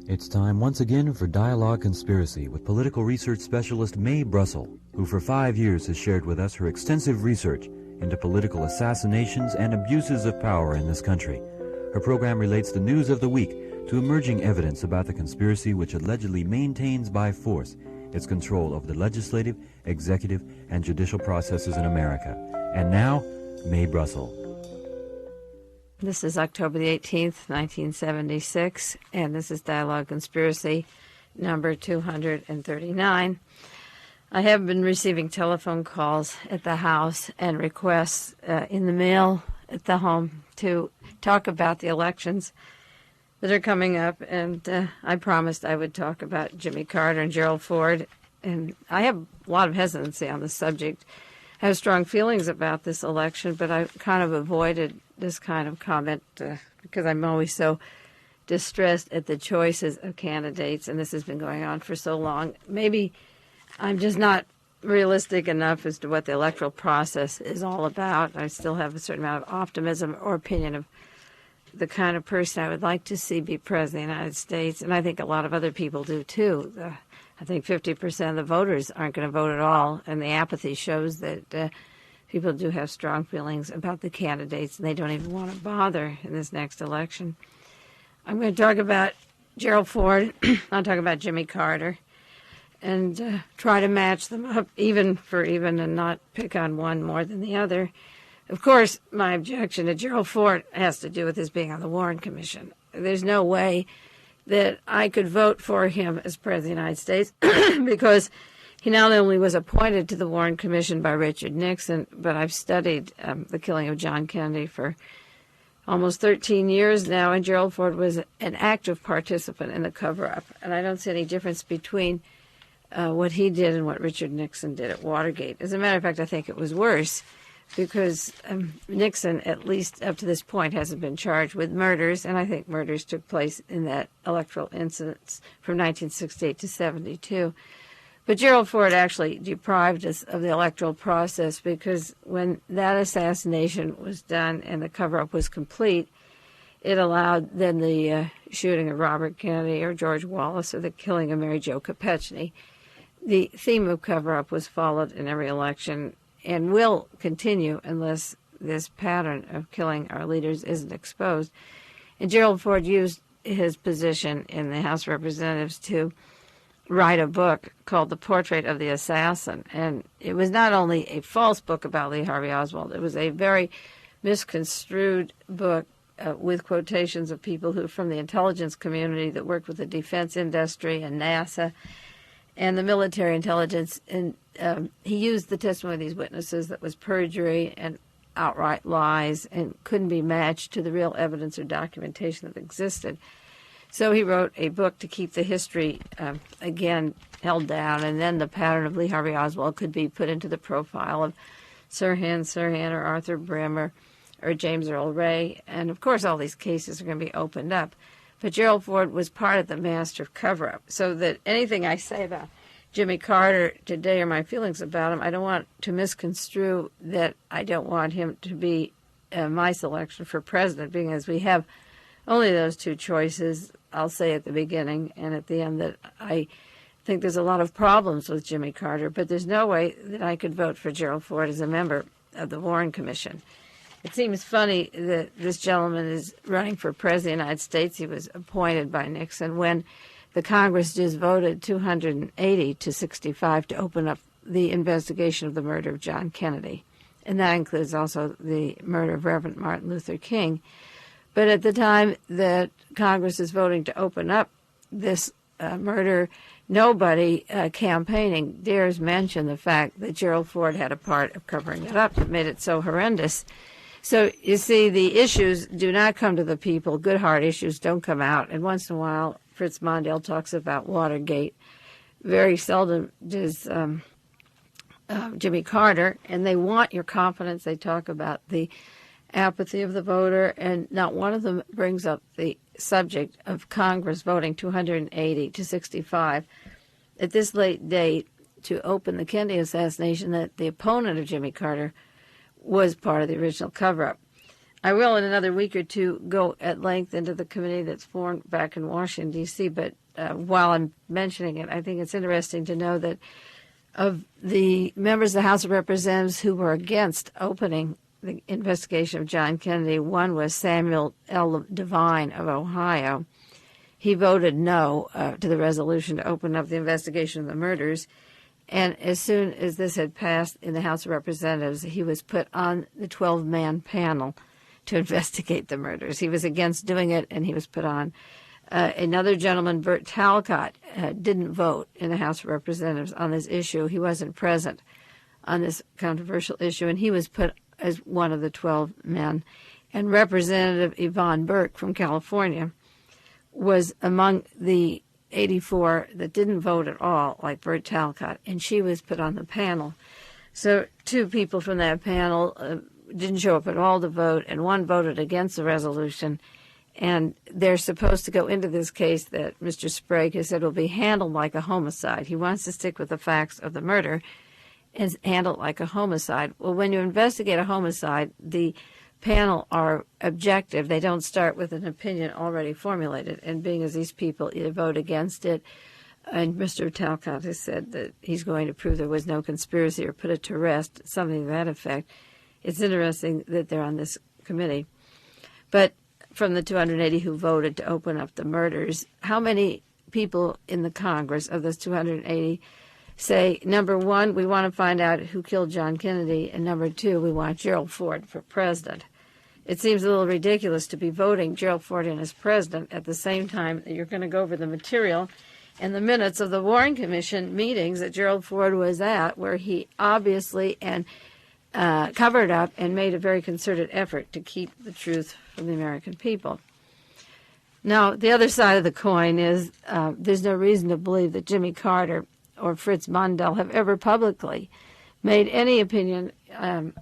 It's time once again for Dialogue Conspiracy with political research specialist Mae Brussell, who for 5 years has shared with us her extensive research into political assassinations and abuses of power in this country. Her program relates the news of the week to emerging evidence about the conspiracy which allegedly maintains by force its control over the legislative, executive, and judicial processes in America. And now, Mae Brussell. This is October the 18th, 1976, and this is Dialogue Conspiracy number 239. I have been receiving telephone calls at the house and requests in the mail at the home to talk about the elections that are coming up, and I promised I would talk about Jimmy Carter and Gerald Ford, and I have a lot of hesitancy on the subject. I have strong feelings about this election, but I kind of avoided this kind of comment because I'm always so distressed at the choices of candidates, and this has been going on for so long. Maybe I'm just not realistic enough as to what the electoral process is all about. I still have a certain amount of optimism or opinion of the kind of person I would like to see be president of the United States, and I think a lot of other people do too. I think 50% of the voters aren't going to vote at all, and the apathy shows that people do have strong feelings about the candidates, and they don't even want to bother in this next election. I'm going to talk about Gerald Ford. I'll talk about Jimmy Carter, and try to match them up even and not pick on one more than the other. Of course, my objection to Gerald Ford has to do with his being on the Warren Commission. There's no way that I could vote for him as President of the United States because he not only was appointed to the Warren Commission by Richard Nixon, but I've studied the killing of John Kennedy for almost 13 years now, and Gerald Ford was an active participant in the cover-up. And I don't see any difference between what he did and what Richard Nixon did at Watergate. As a matter of fact, I think it was worse because Nixon, at least up to this point, hasn't been charged with murders, and I think murders took place in that electoral incidents from 1968 to 72. But Gerald Ford actually deprived us of the electoral process because when that assassination was done and the cover-up was complete, it allowed then the shooting of Robert Kennedy or George Wallace or the killing of Mary Jo Kopechne. The theme of cover-up was followed in every election and will continue unless this pattern of killing our leaders isn't exposed. And Gerald Ford used his position in the House of Representatives to write a book called The Portrait of the Assassin. And it was not only a false book about Lee Harvey Oswald, it was a very misconstrued book with quotations of people who from the intelligence community that worked with the defense industry and NASA and the military intelligence. And he used the testimony of these witnesses that was perjury and outright lies and couldn't be matched to the real evidence or documentation that existed. So he wrote a book to keep the history, again, held down, and then the pattern of Lee Harvey Oswald could be put into the profile of Sirhan or Arthur Brim or James Earl Ray. And, of course, all these cases are going to be opened up. But Gerald Ford was part of the master cover-up, so that anything I say about Jimmy Carter today or my feelings about him, I don't want to misconstrue that I don't want him to be my selection for president, being as we have only those two choices. I'll say at the beginning and at the end that I think there's a lot of problems with Jimmy Carter, but there's no way that I could vote for Gerald Ford as a member of the Warren Commission. It seems funny that this gentleman is running for president of the United States. He was appointed by Nixon when the Congress just voted 280 to 65 to open up the investigation of the murder of John Kennedy. And that includes also the murder of Reverend Martin Luther King. But at the time that Congress is voting to open up this murder, nobody campaigning dares mention the fact that Gerald Ford had a part of covering it up that made it so horrendous. So, you see, the issues do not come to the people. Good, hard issues don't come out. And once in a while, Fritz Mondale talks about Watergate. Very seldom does Jimmy Carter. And they want your confidence. They talk about the apathy of the voter. And not one of them brings up the subject of Congress voting 280 to 65 at this late date to open the Kennedy assassination, that the opponent of Jimmy Carter was part of the original cover-up. I will in another week or two go at length into the committee that's formed back in Washington, D.C., but while I'm mentioning it, I think it's interesting to know that of the members of the House of Representatives who were against opening the investigation of John Kennedy, one was Samuel L. Devine of Ohio. He voted no to the resolution to open up the investigation of the murders. And as soon as this had passed in the House of Representatives, he was put on the 12-man panel to investigate the murders. He was against doing it, and he was put on. Another gentleman, Burt Talcott, didn't vote in the House of Representatives on this issue. He wasn't present on this controversial issue, and he was put as one of the 12 men. And Representative Yvonne Burke from California was among the 84 that didn't vote at all, like Burt Talcott, and she was put on the panel. So 2 people from that panel didn't show up at all to vote, and one voted against the resolution. And they're supposed to go into this case that Mr. Sprague has said will be handled like a homicide. He wants to stick with the facts of the murder and handle it like a homicide. Well, when you investigate a homicide, the panel are objective. They don't start with an opinion already formulated. And being as these people either vote against it, and Mr. Talcott has said that he's going to prove there was no conspiracy or put it to rest, something to that effect, it's interesting that they're on this committee. But from the 280 who voted to open up the murders, how many people in the Congress of those 280 say, number one, we want to find out who killed John Kennedy, and number two, we want Gerald Ford for president? It seems a little ridiculous to be voting Gerald Ford in as president at the same time that you're going to go over the material and the minutes of the Warren Commission meetings that Gerald Ford was at, where he obviously covered up and made a very concerted effort to keep the truth from the American people. Now, the other side of the coin is there's no reason to believe that Jimmy Carter or Fritz Mondale have ever publicly made any opinion on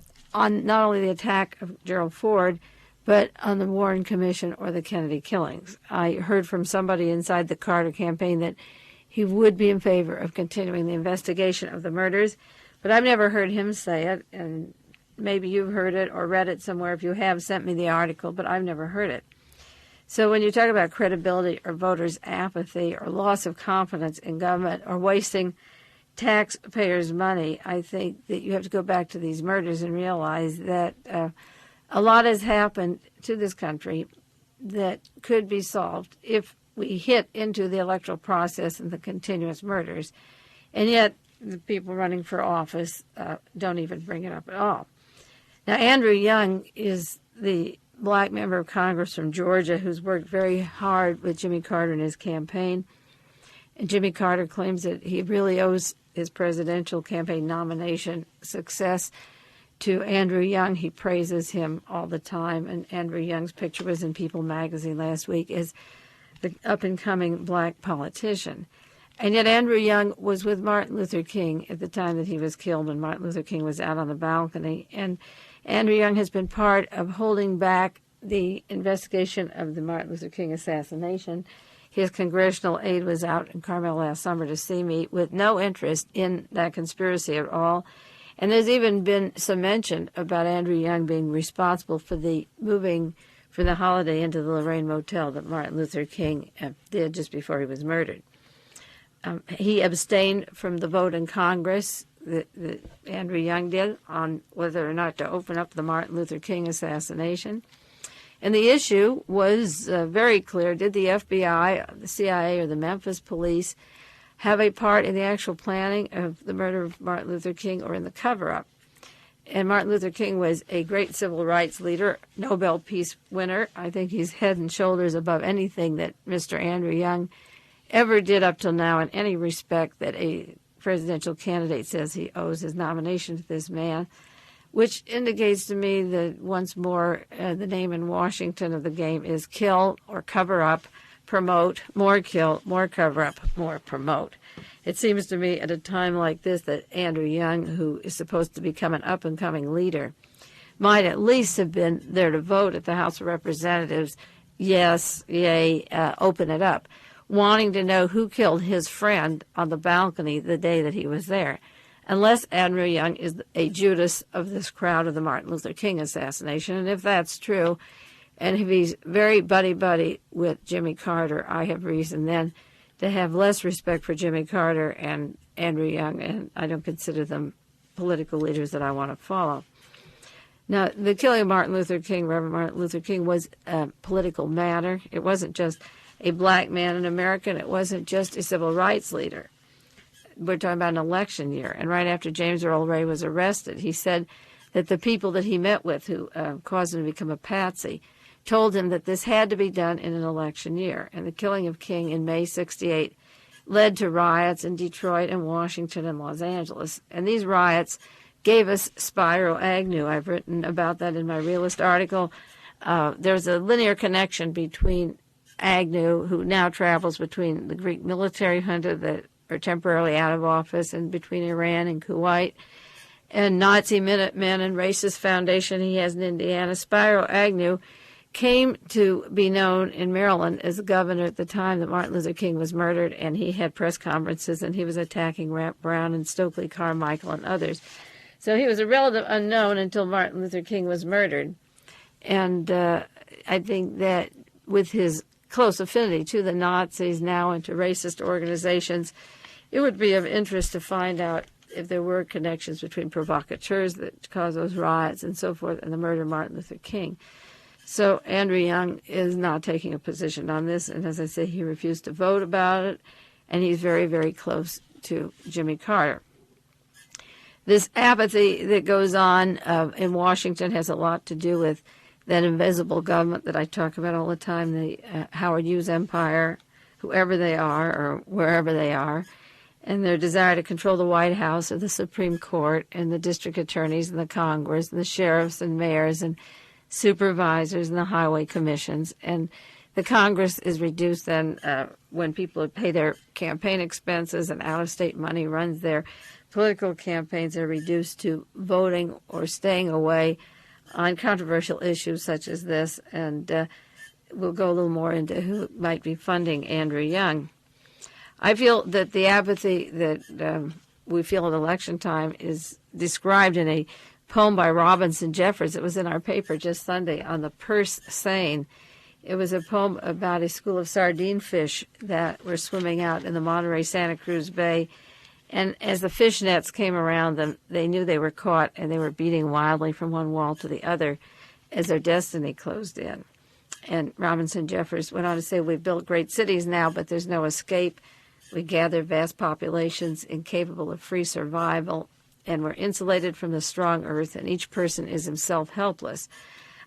not only the attack of Gerald Ford, but on the Warren Commission or the Kennedy killings. I heard from somebody inside the Carter campaign that he would be in favor of continuing the investigation of the murders, but I've never heard him say it, and maybe you've heard it or read it somewhere. If you have, sent me the article, but I've never heard it. So when you talk about credibility or voters' apathy or loss of confidence in government or wasting taxpayers' money, I think that you have to go back to these murders and realize that a lot has happened to this country that could be solved if we hit into the electoral process and the continuous murders. And yet the people running for office don't even bring it up at all. Now, Andrew Young is the black member of Congress from Georgia who's worked very hard with Jimmy Carter in his campaign. And Jimmy Carter claims that he really owes his presidential campaign nomination success to Andrew Young. He praises him all the time. And Andrew Young's picture was in People magazine last week as the up-and-coming black politician. And yet Andrew Young was with Martin Luther King at the time that he was killed, when Martin Luther King was out on the balcony. And Andrew Young has been part of holding back the investigation of the Martin Luther King assassination. His congressional aide was out in Carmel last summer to see me with no interest in that conspiracy at all. And there's even been some mention about Andrew Young being responsible for the moving for the holiday into the Lorraine Motel that Martin Luther King did just before he was murdered. He abstained from the vote in Congress that Andrew Young did on whether or not to open up the Martin Luther King assassination. And the issue was very clear. Did the FBI, the CIA, or the Memphis police have a part in the actual planning of the murder of Martin Luther King or in the cover-up? And Martin Luther King was a great civil rights leader, Nobel Peace winner. I think he's head and shoulders above anything that Mr. Andrew Young ever did up till now in any respect that a presidential candidate says he owes his nomination to this man, which indicates to me that once more the name in Washington of the game is kill or cover up, promote, more kill, more cover up, more promote. It seems to me at a time like this that Andrew Young, who is supposed to become an up-and-coming leader, might at least have been there to vote at the House of Representatives, yes, yay, open it up, wanting to know who killed his friend on the balcony the day that he was there. unless Andrew Young is a Judas of this crowd of the Martin Luther King assassination. And if that's true, and if he's very buddy-buddy with Jimmy Carter, I have reason then to have less respect for Jimmy Carter and Andrew Young, and I don't consider them political leaders that I want to follow. Now, the killing of Martin Luther King, Reverend Martin Luther King, was a political matter. It wasn't just a black man in America, and it wasn't just a civil rights leader. We're talking about an election year. And right after James Earl Ray was arrested, he said that the people that he met with who caused him to become a patsy told him that this had to be done in an election year. And the killing of King in May 68 led to riots in Detroit and Washington and Los Angeles. And these riots gave us Spyro Agnew. I've written about that in my Realist article. There's a linear connection between Agnew, who now travels between the Greek military junta that are temporarily out of office and between Iran and Kuwait, and Nazi Minutemen and racist foundation he has in Indiana. Spyro Agnew came to be known in Maryland as the governor at the time that Martin Luther King was murdered, and he had press conferences, and he was attacking Rap Brown and Stokely Carmichael and others. So he was a relative unknown until Martin Luther King was murdered. And I think that with his close affinity to the Nazis now and to racist organizations, it would be of interest to find out if there were connections between provocateurs that caused those riots and so forth and the murder of Martin Luther King. So Andrew Young is not taking a position on this, and as I say, he refused to vote about it, and he's very, very close to Jimmy Carter. This apathy that goes on in Washington has a lot to do with that invisible government that I talk about all the time, the Howard Hughes empire, whoever they are or wherever they are, and their desire to control the White House or the Supreme Court and the district attorneys and the Congress and the sheriffs and mayors and supervisors and the highway commissions. And the Congress is reduced then when people pay their campaign expenses and out-of-state money runs their political campaigns, are reduced to voting or staying away on controversial issues such as this. And we'll go a little more into who might be funding Andrew Young. I feel that the apathy that we feel at election time is described in a poem by Robinson Jeffers. It was in our paper just Sunday on the purse seine. It was a poem about a school of sardine fish that were swimming out in the Monterey Santa Cruz Bay. And as the fish nets came around them, they knew they were caught, and they were beating wildly from one wall to the other as their destiny closed in. And Robinson Jeffers went on to say, we've built great cities now, but there's no escape. We gather vast populations incapable of free survival, and we're insulated from the strong earth, and each person is himself helpless.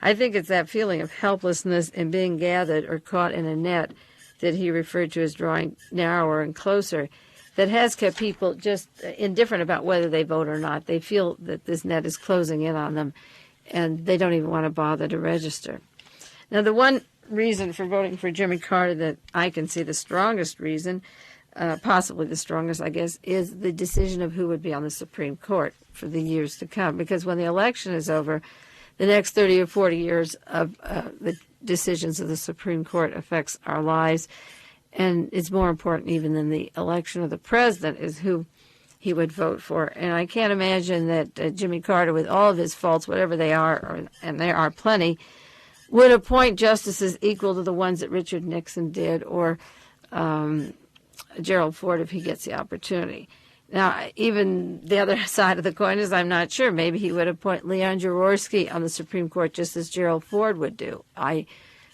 I think it's that feeling of helplessness and being gathered or caught in a net that he referred to as drawing narrower and closer that has kept people just indifferent about whether they vote or not. They feel that this net is closing in on them, and they don't even want to bother to register. Now, the one reason for voting for Jimmy Carter that I can see the strongest reason, possibly the strongest, I guess, is the decision of who would be on the Supreme Court for the years to come. Because when the election is over, the next 30 or 40 years of the decisions of the Supreme Court affects our lives. And it's more important even than the election of the president is who he would vote for. And I can't imagine that Jimmy Carter, with all of his faults, whatever they are, and there are plenty, would appoint justices equal to the ones that Richard Nixon did or Gerald Ford if he gets the opportunity. Now, even the other side of the coin is I'm not sure. Maybe he would appoint Leon Jaworski on the Supreme Court just as Gerald Ford would do. I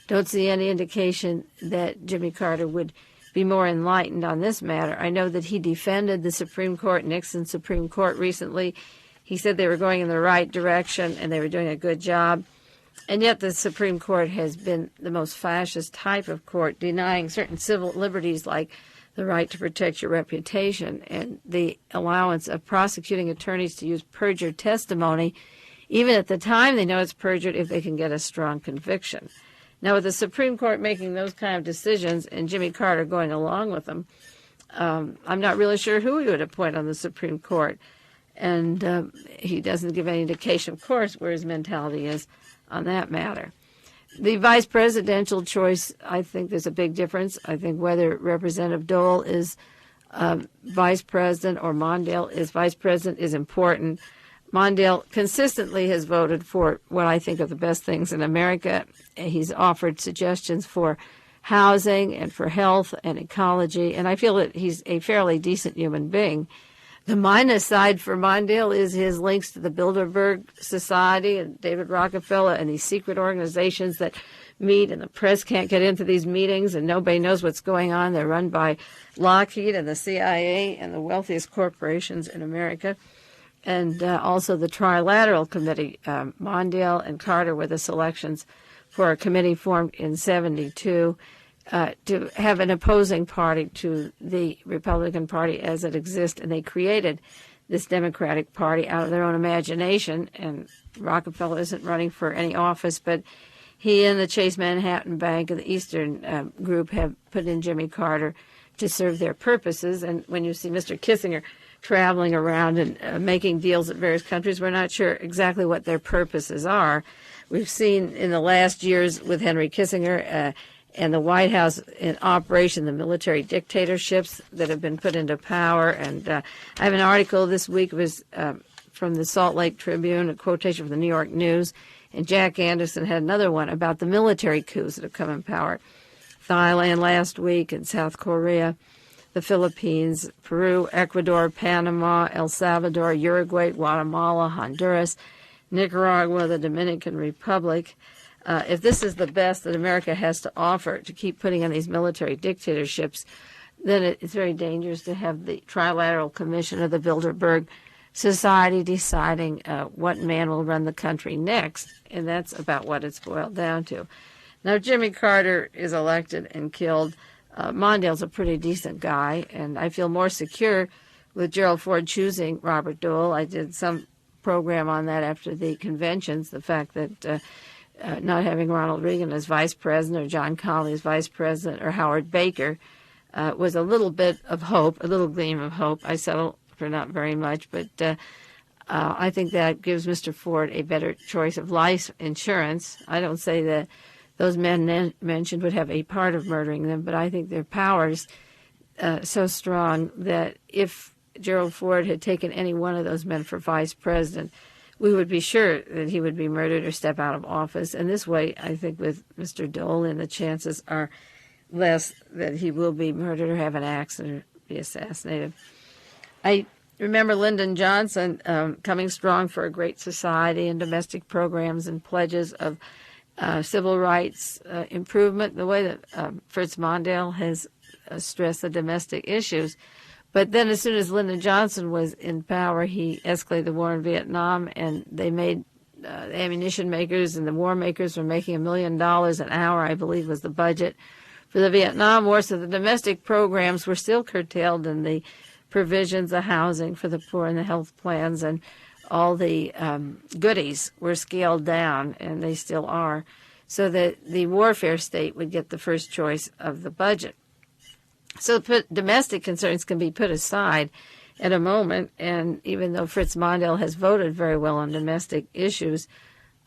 don't see any indication that Jimmy Carter would be more enlightened on this matter. I know that he defended the Supreme Court, Nixon's Supreme Court recently. He said they were going in the right direction and they were doing a good job. And yet the Supreme Court has been the most fascist type of court, denying certain civil liberties like the right to protect your reputation and the allowance of prosecuting attorneys to use perjured testimony, even at the time they know it's perjured, if they can get a strong conviction. Now, with the Supreme Court making those kind of decisions and Jimmy Carter going along with them, I'm not really sure who he would appoint on the Supreme Court. And he doesn't give any indication, of course, where his mentality is on that matter. The vice presidential choice, I think there's a big difference. I think whether Representative Dole is vice president or Mondale is vice president is important. Mondale consistently has voted for what I think are the best things in America. He's offered suggestions for housing and for health and ecology, and I feel that he's a fairly decent human being. The minus side for Mondale is his links to the Bilderberg Society and David Rockefeller and these secret organizations that meet, and the press can't get into these meetings, and nobody knows what's going on. They're run by Lockheed and the CIA and the wealthiest corporations in America. And also the Trilateral Committee. Mondale and Carter were the selections for a committee formed in 1972 to have an opposing party to the Republican Party as it exists. And they created this Democratic Party out of their own imagination. And Rockefeller isn't running for any office, but he and the Chase Manhattan Bank and the Eastern Group have put in Jimmy Carter to serve their purposes. And when you see Mr. Kissinger traveling around and making deals at various countries, we're not sure exactly what their purposes are. We've seen in the last years with Henry Kissinger and the White House in operation the military dictatorships that have been put into power. And I have an article this week was from the Salt Lake Tribune, a quotation from the New York News, and Jack Anderson had another one about the military coups that have come in power. Thailand last week and South Korea, the Philippines, Peru, Ecuador, Panama, El Salvador, Uruguay, Guatemala, Honduras, Nicaragua, the Dominican Republic. If this is the best that America has to offer to keep putting in these military dictatorships, then it's very dangerous to have the Trilateral Commission of the Bilderberg Society deciding what man will run the country next, and that's about what it's boiled down to. Now, Jimmy Carter is elected and killed. Mondale's a pretty decent guy, and I feel more secure with Gerald Ford choosing Robert Dole. I did some program on that after the conventions, the fact that not having Ronald Reagan as vice president or John Connally as vice president or Howard Baker was a little bit of hope, a little gleam of hope. I settled for not very much, but I think that gives Mr. Ford a better choice of life insurance. I don't say that those men mentioned would have a part of murdering them, but I think their powers so strong that if Gerald Ford had taken any one of those men for vice president, we would be sure that he would be murdered or step out of office. And this way, I think with Mr. Dolan, the chances are less that he will be murdered or have an accident or be assassinated. I remember Lyndon Johnson coming strong for a great society and domestic programs and pledges of civil rights improvement, the way that Fritz Mondale has stressed the domestic issues. But then as soon as Lyndon Johnson was in power, he escalated the war in Vietnam, and they made the ammunition makers and the war makers were making $1 million an hour, I believe was the budget for the Vietnam War. So the domestic programs were still curtailed, and the provisions of housing for the poor and the health plans and all the goodies were scaled down, and they still are, so that the warfare state would get the first choice of the budget. So domestic concerns can be put aside at a moment, and even though Fritz Mondale has voted very well on domestic issues,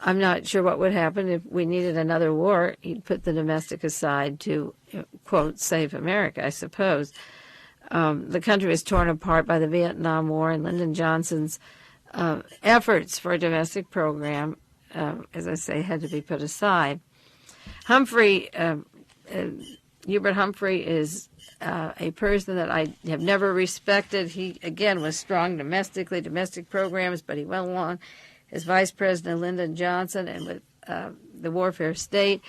I'm not sure what would happen if we needed another war. He'd put the domestic aside to, quote, save America, I suppose. The country was torn apart by the Vietnam War, and Lyndon Johnson's efforts for a domestic program, as I say, had to be put aside. Hubert Humphrey is a person that I have never respected. He, again, was strong domestically, domestic programs, but he went along as Vice President Lyndon Johnson and with the warfare state.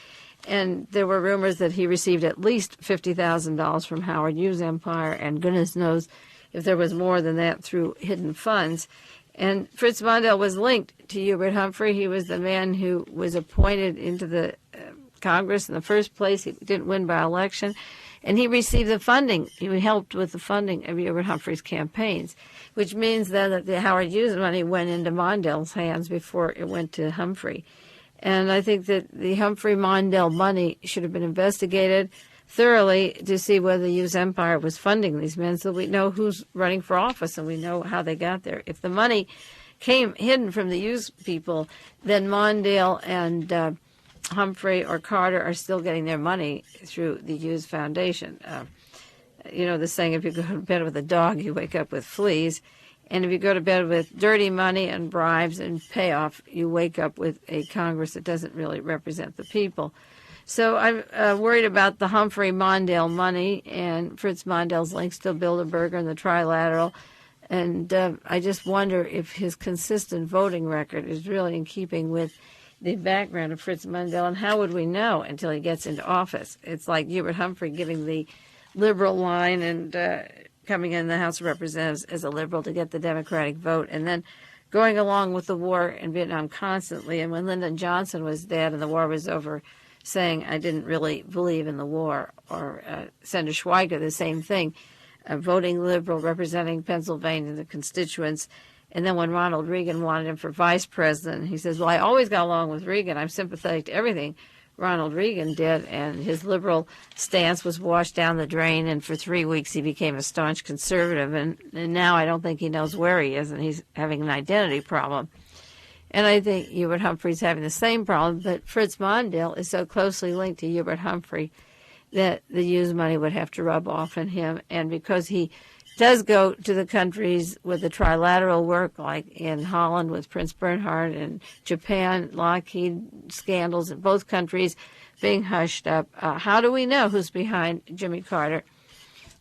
And there were rumors that he received at least $50,000 from Howard Hughes' empire, and goodness knows if there was more than that through hidden funds. And Fritz Mondale was linked to Hubert Humphrey. He was the man who was appointed into the Congress in the first place. He didn't win by election. And he received the funding. He helped with the funding of Hubert Humphrey's campaigns, which means then that the Howard Hughes money went into Mondale's hands before it went to Humphrey. And I think that the Humphrey-Mondale money should have been investigated thoroughly to see whether the Hughes empire was funding these men, so we know who's running for office and we know how they got there. If the money came hidden from the Hughes people, then Mondale and Humphrey or Carter are still getting their money through the Hughes Foundation. You know, the saying, if you go to bed with a dog, you wake up with fleas. And if you go to bed with dirty money and bribes and payoff, you wake up with a Congress that doesn't really represent the people. So I'm worried about the Humphrey Mondale money and Fritz Mondale's links to Bilderberger and the Trilateral. And I just wonder if his consistent voting record is really in keeping with the background of Fritz Mondale. And how would we know until he gets into office? It's like Hubert Humphrey giving the liberal line and coming in the House of Representatives as a liberal to get the Democratic vote, and then going along with the war in Vietnam constantly. And when Lyndon Johnson was dead and the war was over, saying, I didn't really believe in the war. Or Senator Schweiger, the same thing, voting liberal, representing Pennsylvania, the constituents. And then when Ronald Reagan wanted him for vice president, he says, well, I always got along with Reagan. I'm sympathetic to everything Ronald Reagan did, and his liberal stance was washed down the drain, and for 3 weeks he became a staunch conservative, and now I don't think he knows where he is, and he's having an identity problem. And I think Hubert Humphrey's having the same problem, but Fritz Mondale is so closely linked to Hubert Humphrey that the used money would have to rub off on him, and because he does go to the countries with the trilateral work, like in Holland with Prince Bernhard, and Japan, Lockheed scandals in both countries being hushed up. How do we know who's behind Jimmy Carter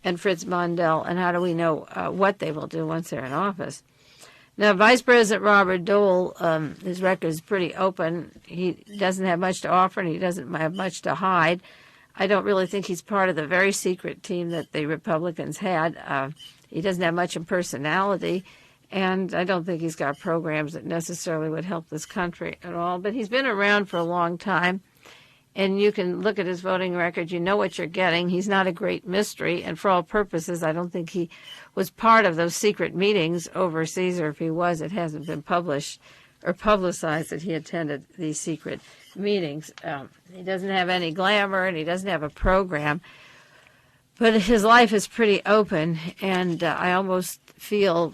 and Fritz Mondale, and how do we know what they will do once they're in office? Now, Vice President Robert Dole, his record is pretty open. He doesn't have much to offer, and he doesn't have much to hide. I don't really think he's part of the very secret team that the Republicans had. He doesn't have much in personality, and I don't think he's got programs that necessarily would help this country at all. But he's been around for a long time, and you can look at his voting record. You know what you're getting. He's not a great mystery, and for all purposes, I don't think he was part of those secret meetings overseas, or if he was, it hasn't been published or publicized that he attended these secret meetings. He doesn't have any glamour, and he doesn't have a program, but his life is pretty open, and I almost feel,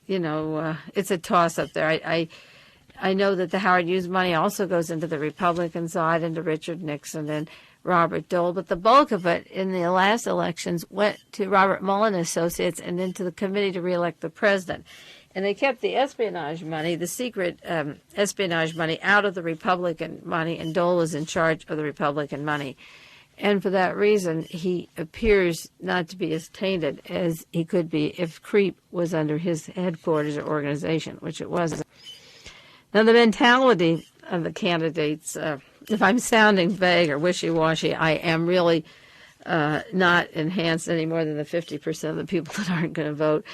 it's a toss-up there. I know that the Howard Hughes money also goes into the Republican side, into Richard Nixon and Robert Dole, but the bulk of it in the last elections went to Robert Mueller Associates and into the committee to reelect the president. And they kept the espionage money, the secret espionage money, out of the Republican money, and Dole is in charge of the Republican money. And for that reason, he appears not to be as tainted as he could be if CREEP was under his headquarters or organization, which it was. Now, the mentality of the candidates, if I'm sounding vague or wishy-washy, I am really not enhanced any more than the 50% of the people that aren't going to vote.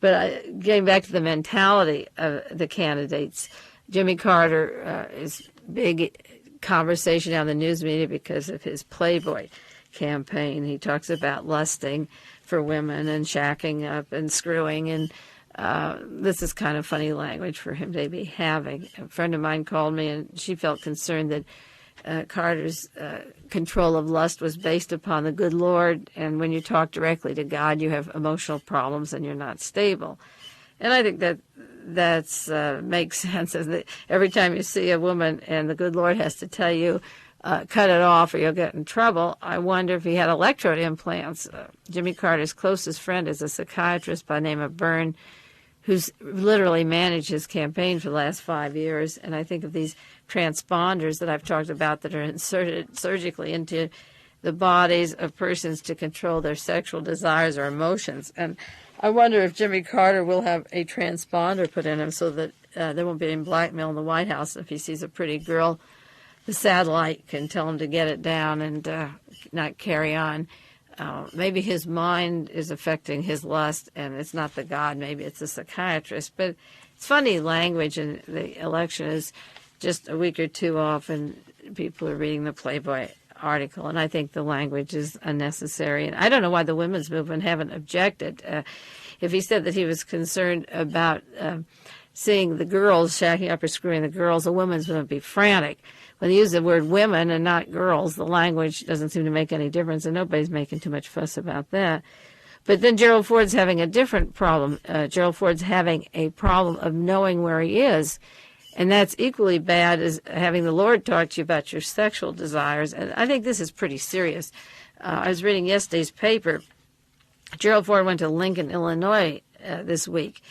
But getting back to the mentality of the candidates, Jimmy Carter is big conversation on the news media because of his Playboy campaign. He talks about lusting for women and shacking up and screwing, and this is kind of funny language for him to be having. A friend of mine called me, and she felt concerned that Carter's control of lust was based upon the good Lord, and when you talk directly to God, you have emotional problems and you're not stable. And I think that makes sense. Every time you see a woman and the good Lord has to tell you, cut it off or you'll get in trouble, I wonder if he had electrode implants. Jimmy Carter's closest friend is a psychiatrist by the name of Byrne, who's literally managed his campaign for the last 5 years. And I think of these transponders that I've talked about that are inserted surgically into the bodies of persons to control their sexual desires or emotions. And I wonder if Jimmy Carter will have a transponder put in him so that there won't be any blackmail in the White House. If he sees a pretty girl, the satellite can tell him to get it down and not carry on. Maybe his mind is affecting his lust, and it's not the God. Maybe it's a psychiatrist. But it's funny language, and the election is just a week or two off, and people are reading the Playboy article, and I think the language is unnecessary. And I don't know why the women's movement haven't objected. If he said that he was concerned about seeing the girls shacking up or screwing the girls, the women's movement would be frantic. When they use the word women and not girls, the language doesn't seem to make any difference, and nobody's making too much fuss about that. But then Gerald Ford's having a different problem. Gerald Ford's having a problem of knowing where he is, and that's equally bad as having the Lord talk to you about your sexual desires. And I think this is pretty serious. I was reading yesterday's paper, Gerald Ford went to Lincoln, Illinois this week,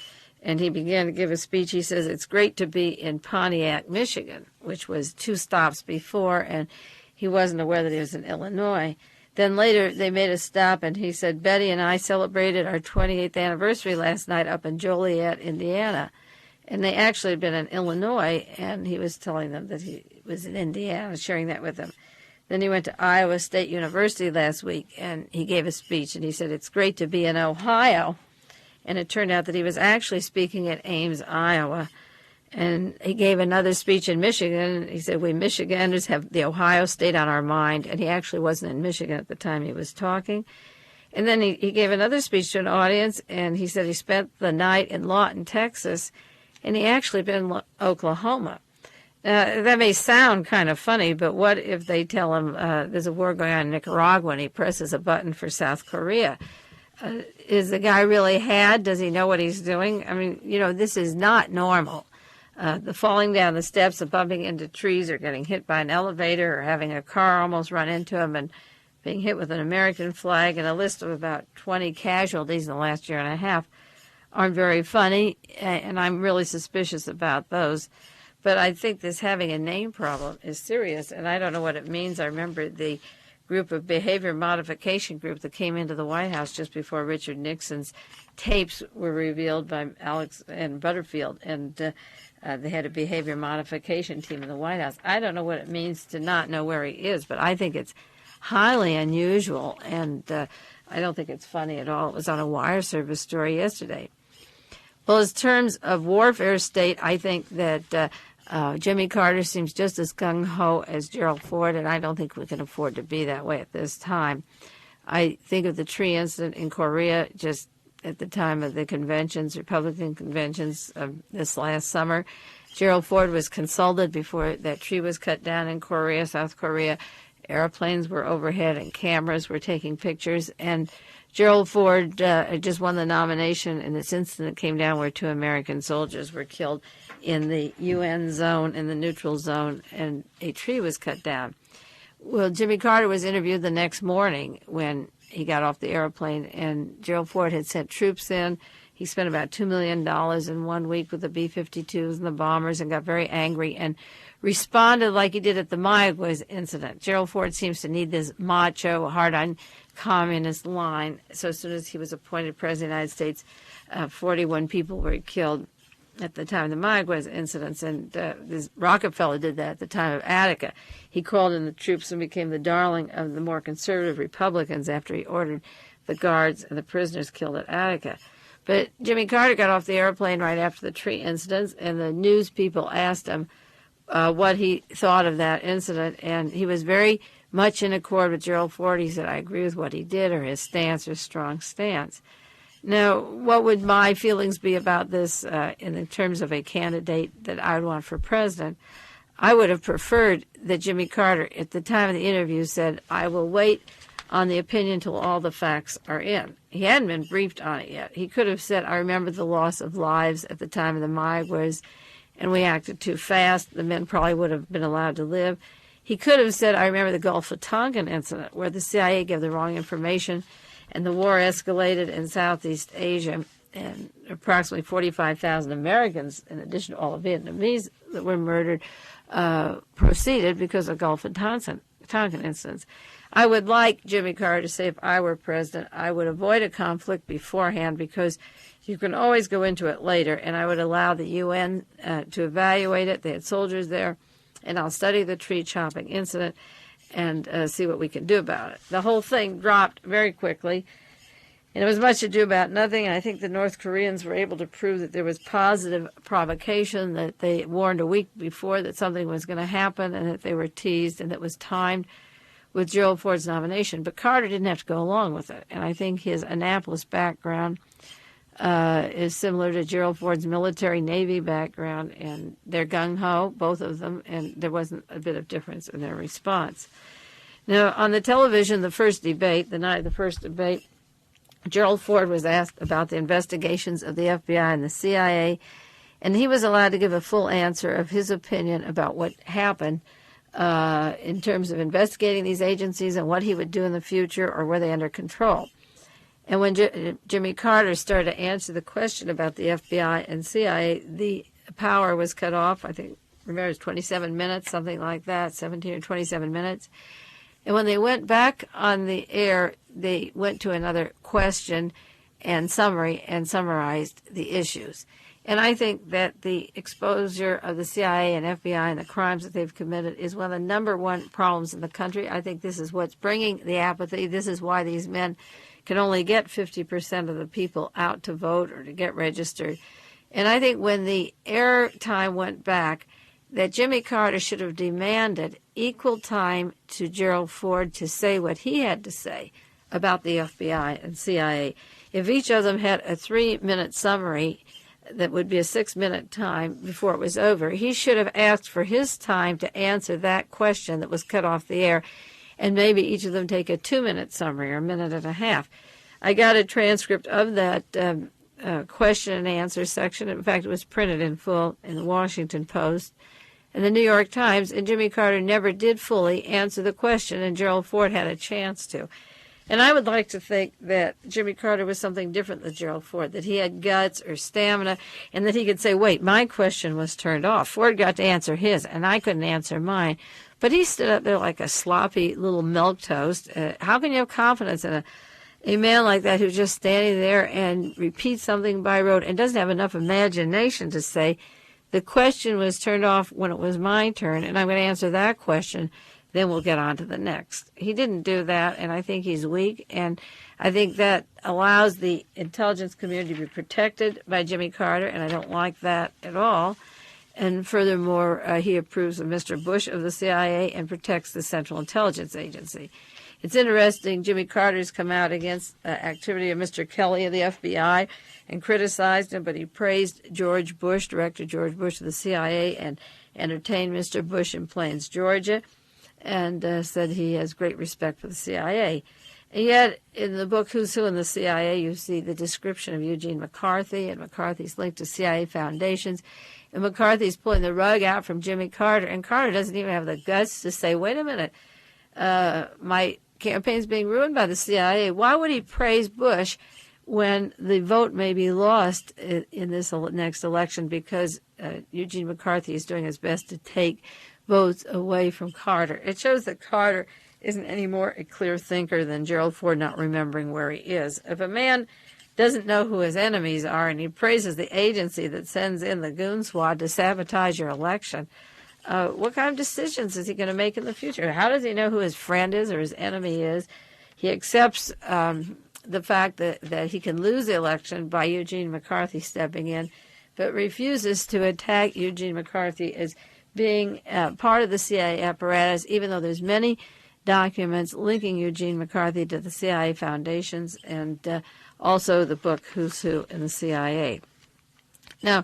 and he began to give a speech. He says, it's great to be in Pontiac, Michigan, which was 2 stops before, and he wasn't aware that he was in Illinois. Then later they made a stop, and he said, Betty and I celebrated our 28th anniversary last night up in Joliet, Indiana. And they actually had been in Illinois, and he was telling them that he was in Indiana, sharing that with them. Then he went to Iowa State University last week, and he gave a speech, and he said, it's great to be in Ohio. And it turned out that he was actually speaking at Ames, Iowa. And he gave another speech in Michigan. He said, we Michiganders have the Ohio State on our mind. And he actually wasn't in Michigan at the time he was talking. And then he gave another speech to an audience, and he said he spent the night in Lawton, Texas, and he actually been in Oklahoma. That may sound kind of funny, but what if they tell him there's a war going on in Nicaragua and he presses a button for South Korea? Is the guy really had? Does he know what he's doing? I mean, this is not normal. The falling down the steps, the bumping into trees, or getting hit by an elevator, or having a car almost run into him, and being hit with an American flag, and a list of about 20 casualties in the last year and a half aren't very funny, and I'm really suspicious about those. But I think this having a name problem is serious, and I don't know what it means. I remember the group of behavior modification group that came into the White House just before Richard Nixon's tapes were revealed by Alex and Butterfield, and they had a behavior modification team in the White House. I don't know what it means to not know where he is, but I think it's highly unusual, and I don't think it's funny at all. It was on a wire service story yesterday. Well, in terms of warfare state, I think that Jimmy Carter seems just as gung-ho as Gerald Ford, and I don't think we can afford to be that way at this time. I think of the tree incident in Korea just at the time of the conventions, Republican conventions of this last summer. Gerald Ford was consulted before that tree was cut down in Korea, South Korea. Airplanes were overhead and cameras were taking pictures, and Gerald Ford just won the nomination in this incident came down where 2 American soldiers were killed in the UN zone, in the neutral zone, and a tree was cut down. Well, Jimmy Carter was interviewed the next morning when he got off the airplane, and Gerald Ford had sent troops in. He spent about $2 million in 1 week with the B-52s and the bombers, and got very angry and responded like he did at the Mayaguez incident. Gerald Ford seems to need this macho, hard-on communist line. So as soon as he was appointed President of the United States, 41 people were killed at the time of the Mayaguez incidents, and this Rockefeller did that at the time of Attica. He called in the troops and became the darling of the more conservative Republicans after he ordered the guards and the prisoners killed at Attica. But Jimmy Carter got off the airplane right after the tree incidents, and the news people asked him what he thought of that incident, and he was very much in accord with Gerald Ford. He said, I agree with what he did, or his stance, or strong stance. Now, what would my feelings be about this in terms of a candidate that I would want for president? I would have preferred that Jimmy Carter, at the time of the interview, said, I will wait on the opinion until all the facts are in. He hadn't been briefed on it yet. He could have said, I remember the loss of lives at the time of the Mayaguez, and we acted too fast. The men probably would have been allowed to live. He could have said, I remember the Gulf of Tonkin incident, where the CIA gave the wrong information, and the war escalated in Southeast Asia, and approximately 45,000 Americans, in addition to all the Vietnamese that were murdered, proceeded because of Gulf of Tonkin incidents. I would like Jimmy Carter to say, if I were president, I would avoid a conflict beforehand, because you can always go into it later, and I would allow the UN to evaluate it. They had soldiers there, and I'll study the tree chopping incident and see what we can do about it. The whole thing dropped very quickly, and it was much ado about nothing. And I think the North Koreans were able to prove that there was positive provocation, that they warned a week before that something was going to happen, and that they were teased, and that was timed with Gerald Ford's nomination. But Carter didn't have to go along with it, and I think his Annapolis background is similar to Gerald Ford's military Navy background, and they're gung-ho, both of them, and there wasn't a bit of difference in their response. Now, on the television, the first debate, the night of the first debate, Gerald Ford was asked about the investigations of the FBI and the CIA, and he was allowed to give a full answer of his opinion about what happened in terms of investigating these agencies and what he would do in the future, or were they under control. And when Jimmy Carter started to answer the question about the FBI and CIA, the power was cut off. I think, remember, it was 27 minutes, something like that, 17 or 27 minutes. And when they went back on the air, they went to another question and summary and summarized the issues. And I think that the exposure of the CIA and FBI and the crimes that they've committed is one of the number one problems in the country. I think this is what's bringing the apathy. This is why these men can only get 50% of the people out to vote or to get registered. And I think when the air time went back, that Jimmy Carter should have demanded equal time to Gerald Ford to say what he had to say about the FBI and CIA. If each of them had a 3-minute summary, that would be a 6-minute time before it was over, he should have asked for his time to answer that question that was cut off the air, and maybe each of them take a 2-minute summary or a minute and a half. I got a transcript of that question and answer section. In fact, it was printed in full in the Washington Post and the New York Times, and Jimmy Carter never did fully answer the question, and Gerald Ford had a chance to. And I would like to think that Jimmy Carter was something different than Gerald Ford, that he had guts or stamina, and that he could say, wait, my question was turned off. Ford got to answer his, and I couldn't answer mine. But he stood up there like a sloppy little milquetoast. How can you have confidence in a man like that who's just standing there and repeats something by rote and doesn't have enough imagination to say, the question was turned off when it was my turn, and I'm going to answer that question, then we'll get on to the next. He didn't do that, and I think he's weak, and I think that allows the intelligence community to be protected by Jimmy Carter, and I don't like that at all. And furthermore, he approves of Mr. Bush of the CIA and protects the Central Intelligence Agency. It's interesting, Jimmy Carter's come out against activity of Mr. Kelly of the FBI and criticized him, but he praised George Bush, Director George Bush of the CIA, and entertained Mr. Bush in Plains, Georgia, and said he has great respect for the CIA. And yet, in the book Who's Who in the CIA, you see the description of Eugene McCarthy, and McCarthy's linked to CIA foundations, and McCarthy's pulling the rug out from Jimmy Carter, and Carter doesn't even have the guts to say, wait a minute, my campaign's being ruined by the CIA. Why would he praise Bush when the vote may be lost in this next election because Eugene McCarthy is doing his best to take votes away from Carter? It shows that Carter isn't any more a clear thinker than Gerald Ford not remembering where he is. If a man doesn't know who his enemies are and he praises the agency that sends in the goon squad to sabotage your election, what kind of decisions is he going to make in the future? How does he know who his friend is or his enemy is? He accepts the fact that he can lose the election by Eugene McCarthy stepping in, but refuses to attack Eugene McCarthy as being part of the CIA apparatus, even though there's many documents linking Eugene McCarthy to the CIA foundations and also the book Who's Who in the CIA. Now,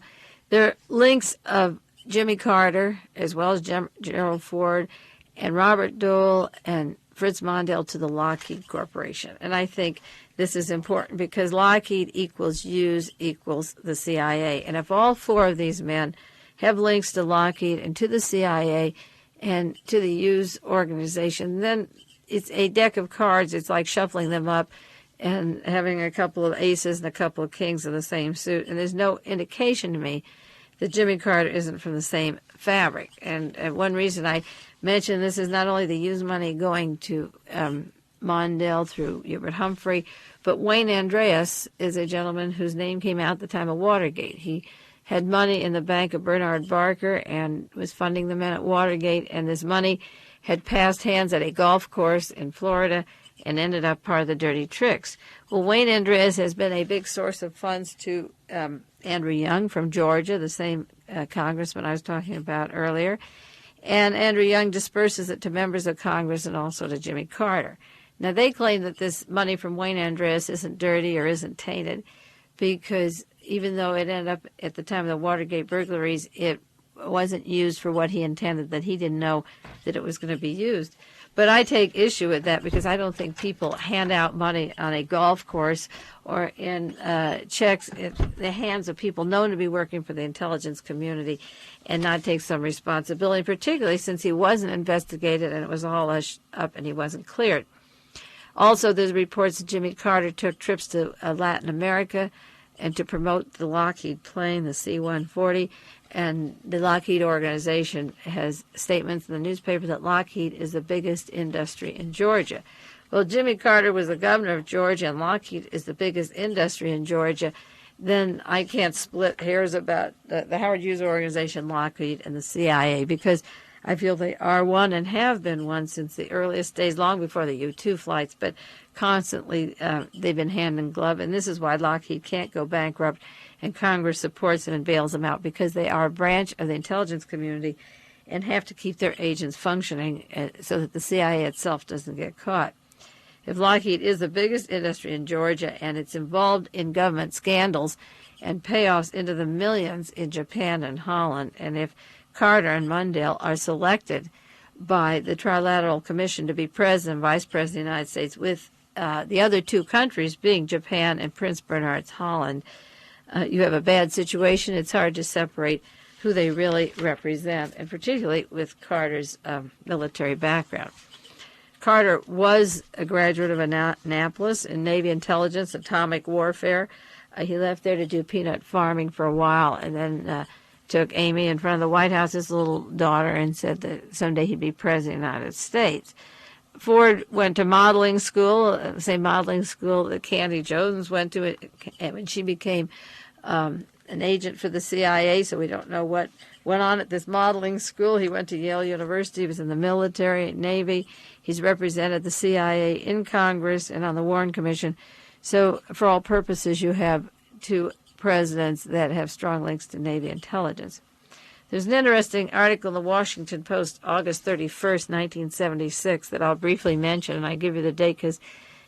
there are links of Jimmy Carter, as well as Gerald Ford, and Robert Dole, and Fritz Mondale to the Lockheed Corporation. And I think this is important because Lockheed equals Hughes equals the CIA. And if all four of these men have links to Lockheed and to the CIA and to the Hughes organization, then it's a deck of cards. It's like shuffling them up and having a couple of aces and a couple of kings in the same suit. And there's no indication to me that Jimmy Carter isn't from the same fabric. And one reason I mention this is not only the Hughes money going to Mondale through Hubert Humphrey, but Wayne Andreas is a gentleman whose name came out at the time of Watergate. He had money in the bank of Bernard Barker and was funding the men at Watergate, and this money had passed hands at a golf course in Florida and ended up part of the dirty tricks. Well, Wayne Andreas has been a big source of funds to Andrew Young from Georgia, the same congressman I was talking about earlier. And Andrew Young disperses it to members of Congress and also to Jimmy Carter. Now, they claim that this money from Wayne Andreas isn't dirty or isn't tainted because even though it ended up at the time of the Watergate burglaries, it wasn't used for what he intended, that he didn't know that it was going to be used. But I take issue with that because I don't think people hand out money on a golf course or in checks in the hands of people known to be working for the intelligence community and not take some responsibility, particularly since he wasn't investigated and it was all hushed up and he wasn't cleared. Also, there's reports that Jimmy Carter took trips to Latin America and to promote the Lockheed plane, the C-140. And the Lockheed organization has statements in the newspaper that Lockheed is the biggest industry in Georgia. Well, Jimmy Carter was the governor of Georgia, and Lockheed is the biggest industry in Georgia. Then I can't split hairs about the Howard Hughes organization, Lockheed, and the CIA, because I feel they are one and have been one since the earliest days, long before the U-2 flights, but constantly they've been hand in glove. And this is why Lockheed can't go bankrupt, and Congress supports them and bails them out, because they are a branch of the intelligence community and have to keep their agents functioning so that the CIA itself doesn't get caught. If Lockheed is the biggest industry in Georgia and it's involved in government scandals and payoffs into the millions in Japan and Holland, and if Carter and Mundell are selected by the Trilateral Commission to be President and Vice President of the United States, with the other two countries being Japan and Prince Bernhard's Holland, you have a bad situation. It's hard to separate who they really represent, and particularly with Carter's military background. Carter was a graduate of Annapolis in Navy intelligence, atomic warfare. He left there to do peanut farming for a while, and then took Amy in front of the White House, his little daughter, and said that someday he'd be president of the United States. Ford went to modeling school, the same modeling school that Candy Jones went to when she became an agent for the CIA, so we don't know what went on at this modeling school. He went to Yale University. He was in the military, Navy. He's represented the CIA in Congress and on the Warren Commission. So for all purposes, you have two presidents that have strong links to Navy intelligence. There's an interesting article in the Washington Post, August 31st, 1976, that I'll briefly mention, and I give you the date because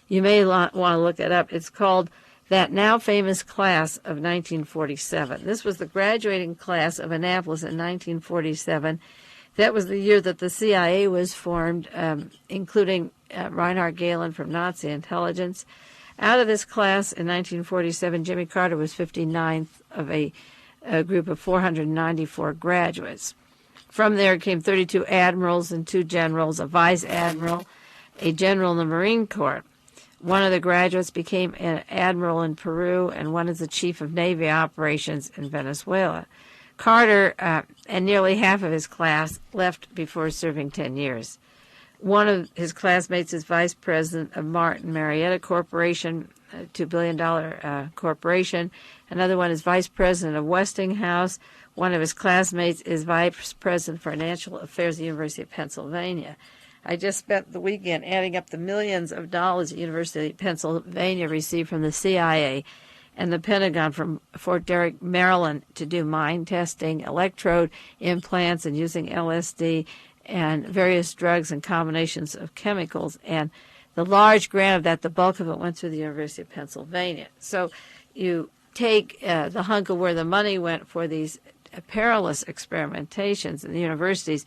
you may want to look it up. It's called That Now Famous Class of 1947. This was the graduating class of Annapolis in 1947. That was the year that the CIA was formed, including Reinhard Gehlen from Nazi intelligence. Out of this class in 1947, Jimmy Carter was 59th of a group of 494 graduates. From there came 32 admirals and 2 generals, a vice admiral, a general in the Marine Corps. One of the graduates became an admiral in Peru, and one is the chief of Navy operations in Venezuela. Carter and nearly half of his class left before serving 10 years. One of his classmates is vice president of Martin Marietta Corporation, a $2 billion corporation. Another one is vice president of Westinghouse. One of his classmates is vice president for financial affairs at the University of Pennsylvania. I just spent the weekend adding up the millions of dollars the University of Pennsylvania received from the CIA and the Pentagon from Fort Detrick, Maryland, to do mine testing, electrode implants, and using LSD and various drugs and combinations of chemicals. And the large grant of that, the bulk of it went to the University of Pennsylvania. So you take the hunk of where the money went for these perilous experimentations in the universities,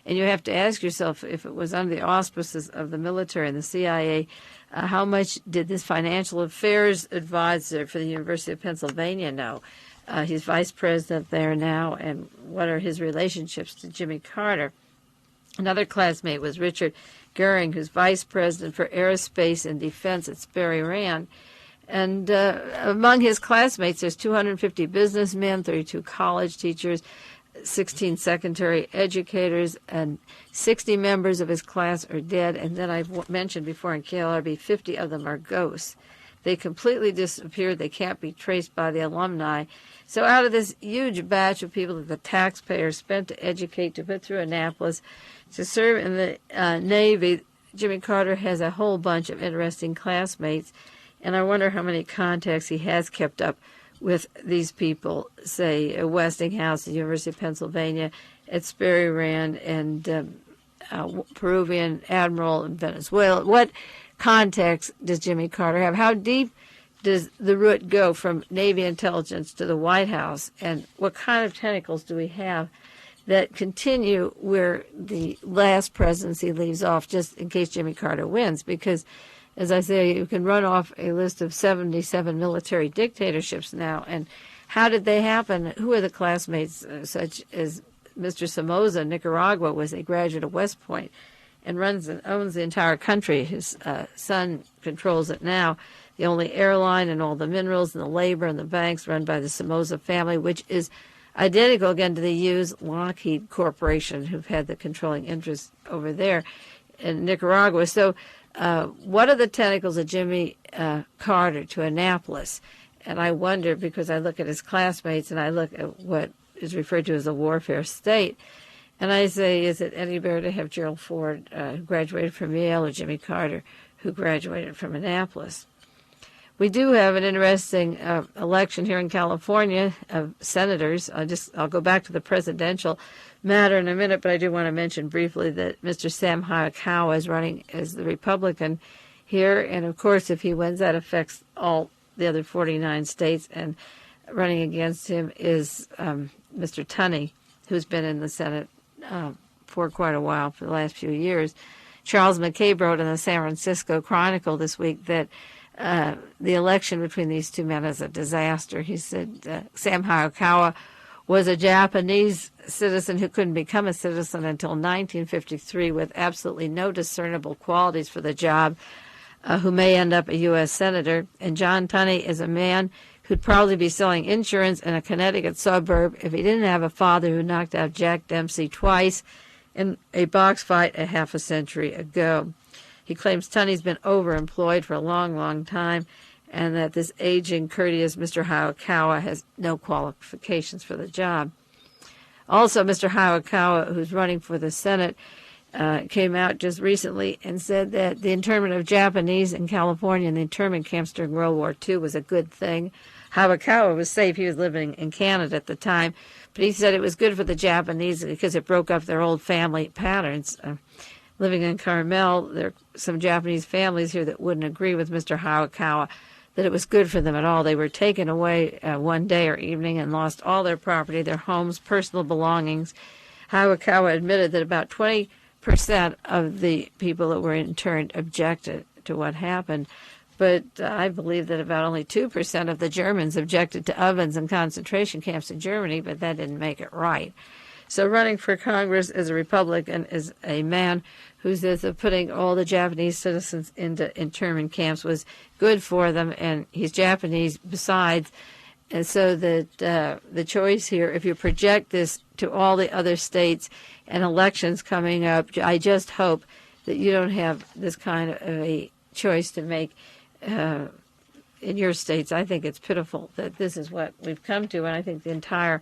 and you have to ask yourself, if it was under the auspices of the military and the CIA, how much did this financial affairs advisor for the University of Pennsylvania know? He's vice president there now, and what are his relationships to Jimmy Carter? Another classmate was Richard Goering, who's vice president for aerospace and defense at Sperry Rand. And among his classmates, there's 250 businessmen, 32 college teachers, 16 secondary educators, and 60 members of his class are dead. And then I've mentioned before in KLRB, 50 of them are ghosts. They completely disappeared. They can't be traced by the alumni. So out of this huge batch of people that the taxpayers spent to educate, to put through Annapolis, to serve in the Navy, Jimmy Carter has a whole bunch of interesting classmates. And I wonder how many contacts he has kept up with these people, say, at Westinghouse, the University of Pennsylvania, at Sperry Rand, and Peruvian admiral in Venezuela. What contacts does Jimmy Carter have? How deep does the root go from Navy intelligence to the White House? And what kind of tentacles do we have that continue where the last presidency leaves off, just in case Jimmy Carter wins? Because, as I say, you can run off a list of 77 military dictatorships now. And how did they happen? Who are the classmates, such as Mr. Somoza, Nicaragua, was a graduate of West Point. and runs and owns the entire country. His son controls it now. The only airline and all the minerals and the labor and the banks run by the Somoza family, which is identical again to the Hughes Lockheed Corporation, who've had the controlling interest over there in Nicaragua. So what are the tentacles of Jimmy Carter to Annapolis? And I wonder, because I look at his classmates and I look at what is referred to as a warfare state, and I say, is it any better to have Gerald Ford, who graduated from Yale, or Jimmy Carter, who graduated from Annapolis? We do have an interesting election here in California of senators. I'll go back to the presidential matter in a minute, but I do want to mention briefly that Mr. Sam Hayakawa is running as the Republican here, and of course, if he wins, that affects all the other 49 states. And running against him is Mr. Tunney, who's been in the Senate for quite a while, for the last few years. Charles McCabe wrote in the San Francisco Chronicle this week that the election between these two men is a disaster. He said Sam Hayakawa was a Japanese citizen who couldn't become a citizen until 1953 with absolutely no discernible qualities for the job, who may end up a U.S. senator. And John Tunney is a man who'd probably be selling insurance in a Connecticut suburb if he didn't have a father who knocked out Jack Dempsey twice in a box fight a half a century ago. He claims Tunney's been overemployed for a long, long time, and that this aging, courteous Mr. Hayakawa has no qualifications for the job. Also, Mr. Hayakawa, who's running for the Senate, came out just recently and said that the internment of Japanese in California in the internment camps during World War II was a good thing. Hayakawa was safe. He was living in Canada at the time, but he said it was good for the Japanese because it broke up their old family patterns. Living in Carmel, there are some Japanese families here that wouldn't agree with Mr. Hayakawa that it was good for them at all. They were taken away one day or evening and lost all their property, their homes, personal belongings. Hayakawa admitted that about 20% of the people that were interned objected to what happened. But I believe that about only 2% of the Germans objected to ovens and concentration camps in Germany, but that didn't make it right. So running for Congress as a Republican is a man who says that putting all the Japanese citizens into internment camps was good for them, and he's Japanese besides. And so that the choice here, if you project this to all the other states and elections coming up, I just hope that you don't have this kind of a choice to make in your states. I think it's pitiful that this is what we've come to, and I think the entire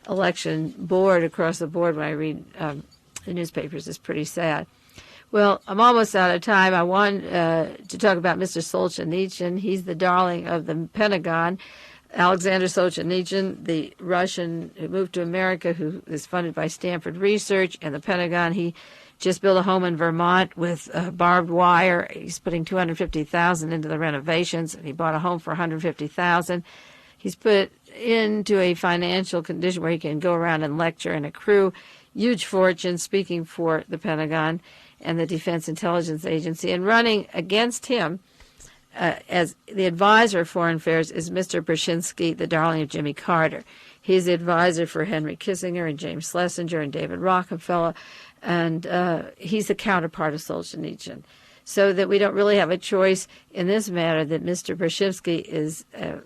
election board across the board, when I read the newspapers, is pretty sad. Well, I'm almost out of time. I want to talk about Mr. Solzhenitsyn. He's the darling of the Pentagon. Alexander Solzhenitsyn, the Russian who moved to America, who is funded by Stanford Research and the Pentagon. He just built a home in Vermont with barbed wire. He's putting $250,000 into the renovations, and he bought a home for $150,000. He's put into a financial condition where he can go around and lecture and accrue huge fortunes, speaking for the Pentagon and the Defense Intelligence Agency. And running against him as the advisor of foreign affairs is Mr. Brzezinski, the darling of Jimmy Carter. He's the advisor for Henry Kissinger and James Schlesinger and David Rockefeller, and he's the counterpart of Solzhenitsyn. So that we don't really have a choice in this matter, that Mr. Brzezinski is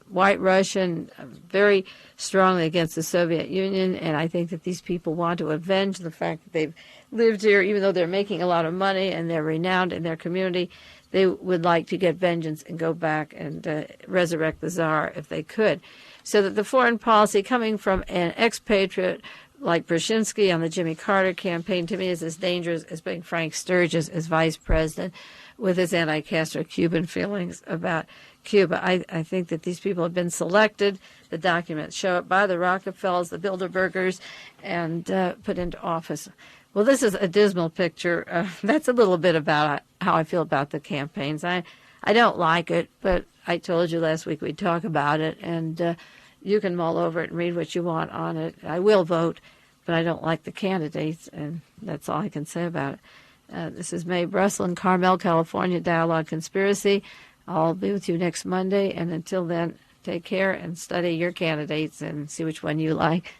white Russian, very strongly against the Soviet Union, and I think that these people want to avenge the fact that they've lived here, even though they're making a lot of money and they're renowned in their community. They would like to get vengeance and go back and resurrect the Tsar if they could. So that the foreign policy coming from an expatriate like Brzezinski on the Jimmy Carter campaign, to me, is as dangerous as putting Frank Sturgis as vice president with his anti-Castro Cuban feelings about Cuba. I think that these people have been selected, the documents show it, by the Rockefellers, the Bilderbergers, and put into office. Well, this is a dismal picture. That's a little bit about how I feel about the campaigns. I don't like it, but I told you last week we'd talk about it, and you can mull over it and read what you want on it. I will vote, but I don't like the candidates, and that's all I can say about it. This is Mae Brussell in Carmel, California, Dialogue Conspiracy. I'll be with you next Monday, and until then, take care and study your candidates and see which one you like.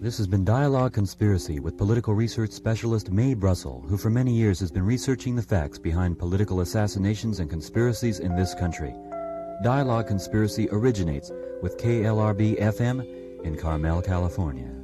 This has been Dialogue Conspiracy with political research specialist Mae Brussell, who for many years has been researching the facts behind political assassinations and conspiracies in this country. Dialogue Conspiracy originates with KLRB-FM in Carmel, California.